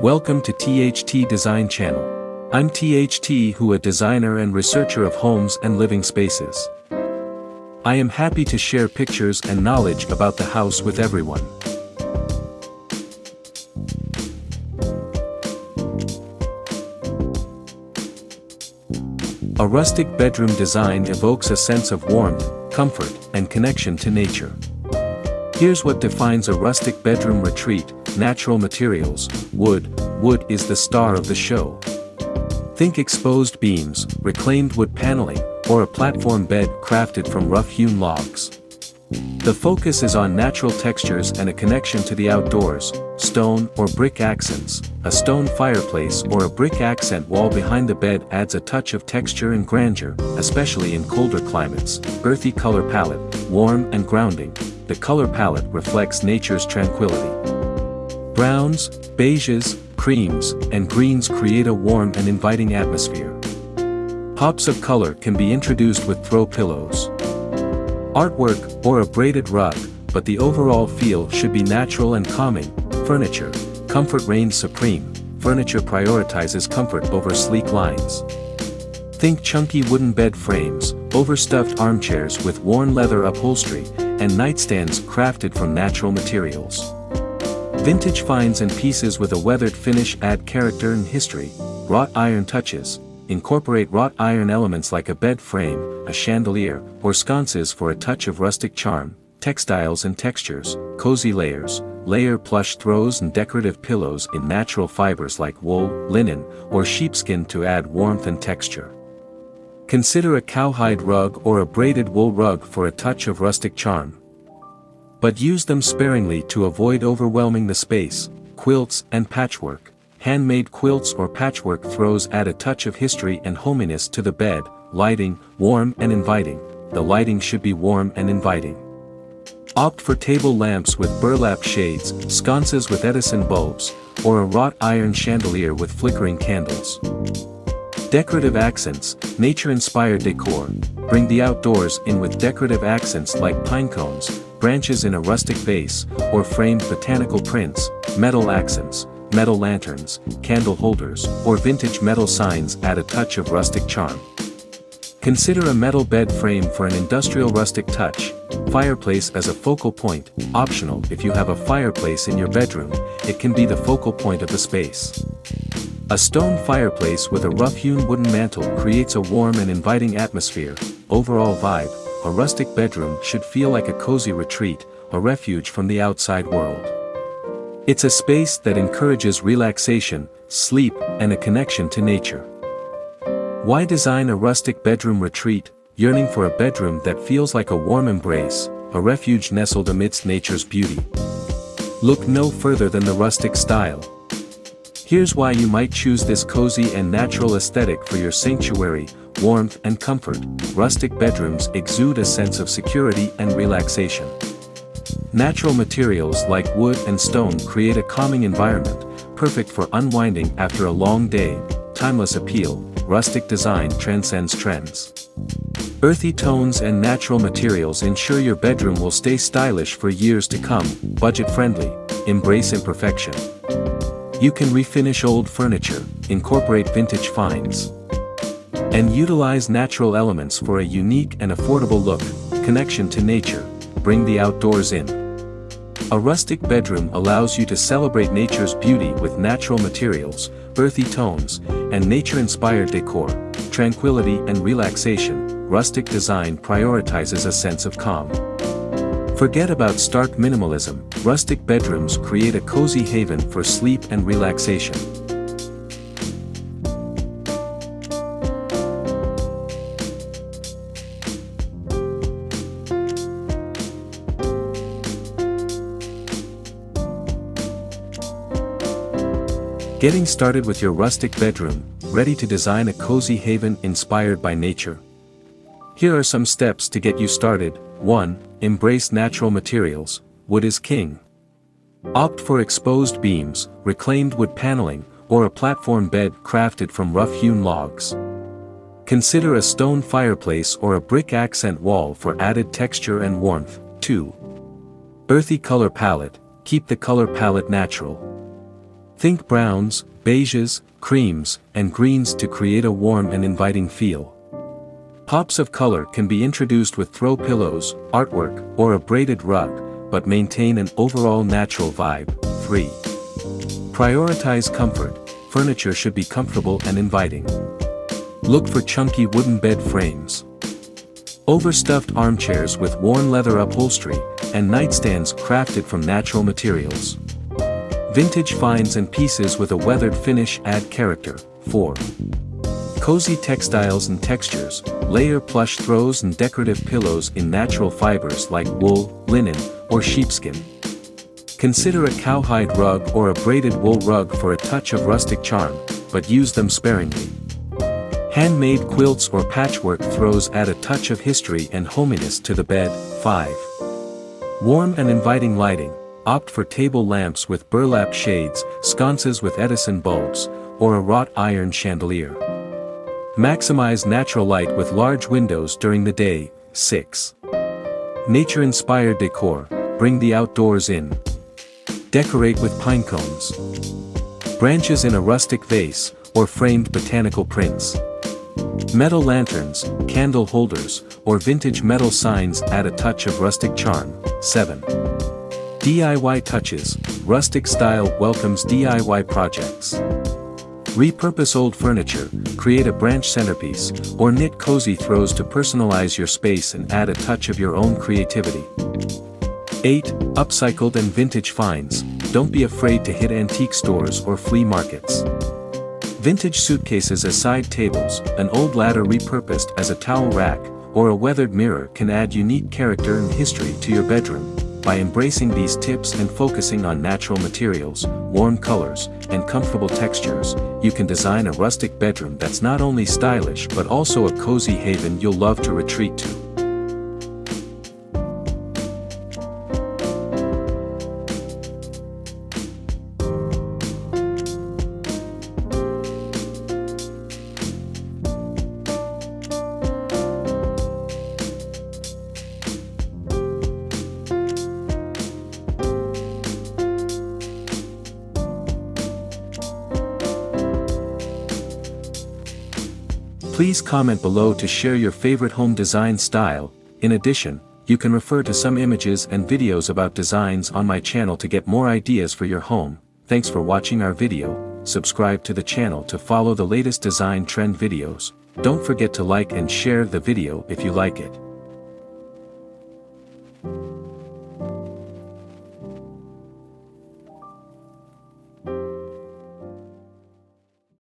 Welcome to THT Design Channel. I'm THT, who a designer and researcher of homes and living spaces. I am happy to share pictures and knowledge about the house with everyone. A rustic bedroom design evokes a sense of warmth, comfort, and connection to nature. Here's what defines a rustic bedroom retreat: natural materials. Wood is the star of the show. Think exposed beams, reclaimed wood paneling, or a platform bed crafted from rough-hewn logs. The focus is on natural textures and a connection to the outdoors. Stone or brick accents. A stone fireplace or a brick accent wall behind the bed adds a touch of texture and grandeur, especially in colder climates. Earthy color palette, warm and grounding. The color palette reflects nature's tranquility. Browns, beiges, creams, and greens create a warm and inviting atmosphere. Pops of color can be introduced with throw pillows, artwork, or a braided rug, but the overall feel should be natural and calming. Furniture. Comfort reigns supreme. Furniture prioritizes comfort over sleek lines. Think chunky wooden bed frames, overstuffed armchairs with worn leather upholstery, and nightstands crafted from natural materials. Vintage finds and pieces with a weathered finish add character and history. Wrought iron touches. Incorporate wrought iron elements like a bed frame, a chandelier, or sconces for a touch of rustic charm. Textiles and textures. Cozy layers. Layer plush throws and decorative pillows in natural fibers like wool, linen, or sheepskin to add warmth and texture. Consider a cowhide rug or a braided wool rug for a touch of rustic charm, but use them sparingly to avoid overwhelming the space. Quilts and patchwork. Handmade quilts or patchwork throws add a touch of history and hominess to the bed. Lighting, warm and inviting. The lighting should be warm and inviting. Opt for table lamps with burlap shades, sconces with Edison bulbs, or a wrought iron chandelier with flickering candles. Decorative accents. Nature-inspired decor. Bring the outdoors in with decorative accents like pine cones, branches in a rustic vase, or framed botanical prints. Metal accents. Metal lanterns, candle holders, or vintage metal signs add a touch of rustic charm. Consider a metal bed frame for an industrial rustic touch. Fireplace as a focal point. Optional. If you have a fireplace in your bedroom, it can be the focal point of the space. A stone fireplace with a rough-hewn wooden mantle creates a warm and inviting atmosphere. Overall vibe. A rustic bedroom should feel like a cozy retreat, a refuge from the outside world. It's a space that encourages relaxation, sleep, and a connection to nature. Why design a rustic bedroom retreat? Yearning for a bedroom that feels like a warm embrace, a refuge nestled amidst nature's beauty? Look no further than the rustic style. Here's why you might choose this cozy and natural aesthetic for your sanctuary: warmth and comfort. Rustic bedrooms exude a sense of security and relaxation. Natural materials like wood and stone create a calming environment, perfect for unwinding after a long day. Timeless appeal. Rustic design transcends trends. Earthy tones and natural materials ensure your bedroom will stay stylish for years to come. Budget-friendly. Embrace imperfection. You can refinish old furniture, incorporate vintage finds, and utilize natural elements for a unique and affordable look. Connection to nature. Bring the outdoors in. A rustic bedroom allows you to celebrate nature's beauty with natural materials, earthy tones, and nature-inspired decor. Tranquility and relaxation. Rustic design prioritizes a sense of calm. Forget about stark minimalism. Rustic bedrooms create a cozy haven for sleep and relaxation. Getting started with your rustic bedroom, ready to design a cozy haven inspired by nature? Here are some steps to get you started. 1. Embrace natural materials. Wood is king. Opt for exposed beams, reclaimed wood paneling, or a platform bed crafted from rough-hewn logs. Consider a stone fireplace or a brick accent wall for added texture and warmth. 2. Earthy color palette. Keep the color palette natural. Think browns, beiges, creams, and greens to create a warm and inviting feel. Pops of color can be introduced with throw pillows, artwork, or a braided rug, but maintain an overall natural vibe. 3. Prioritize comfort. Furniture should be comfortable and inviting. Look for chunky wooden bed frames, overstuffed armchairs with worn leather upholstery, and nightstands crafted from natural materials. Vintage finds and pieces with a weathered finish add character. 4. Cozy textiles and textures. Layer plush throws and decorative pillows in natural fibers like wool, linen, or sheepskin. Consider a cowhide rug or a braided wool rug for a touch of rustic charm, but use them sparingly. Handmade quilts or patchwork throws add a touch of history and hominess to the bed. 5. Warm and inviting lighting. Opt for table lamps with burlap shades, sconces with Edison bulbs, or a wrought iron chandelier. Maximize natural light with large windows during the day. 6. Nature-inspired decor. Bring the outdoors in. Decorate with pine cones, branches in a rustic vase, or framed botanical prints. Metal lanterns, candle holders, or vintage metal signs add a touch of rustic charm. 7. DIY touches. Rustic style welcomes DIY projects. Repurpose old furniture, create a branch centerpiece, or knit cozy throws to personalize your space and add a touch of your own creativity. 8. Upcycled and vintage finds. Don't be afraid to hit antique stores or flea markets. Vintage suitcases as side tables, an old ladder repurposed as a towel rack, or a weathered mirror can add unique character and history to your bedroom. By embracing these tips and focusing on natural materials, warm colors, and comfortable textures, you can design a rustic bedroom that's not only stylish but also a cozy haven you'll love to retreat to. Please comment below to share your favorite home design style. In addition, you can refer to some images and videos about designs on my channel to get more ideas for your home. Thanks for watching our video. Subscribe to the channel to follow the latest design trend videos. Don't forget to like and share the video if you like it.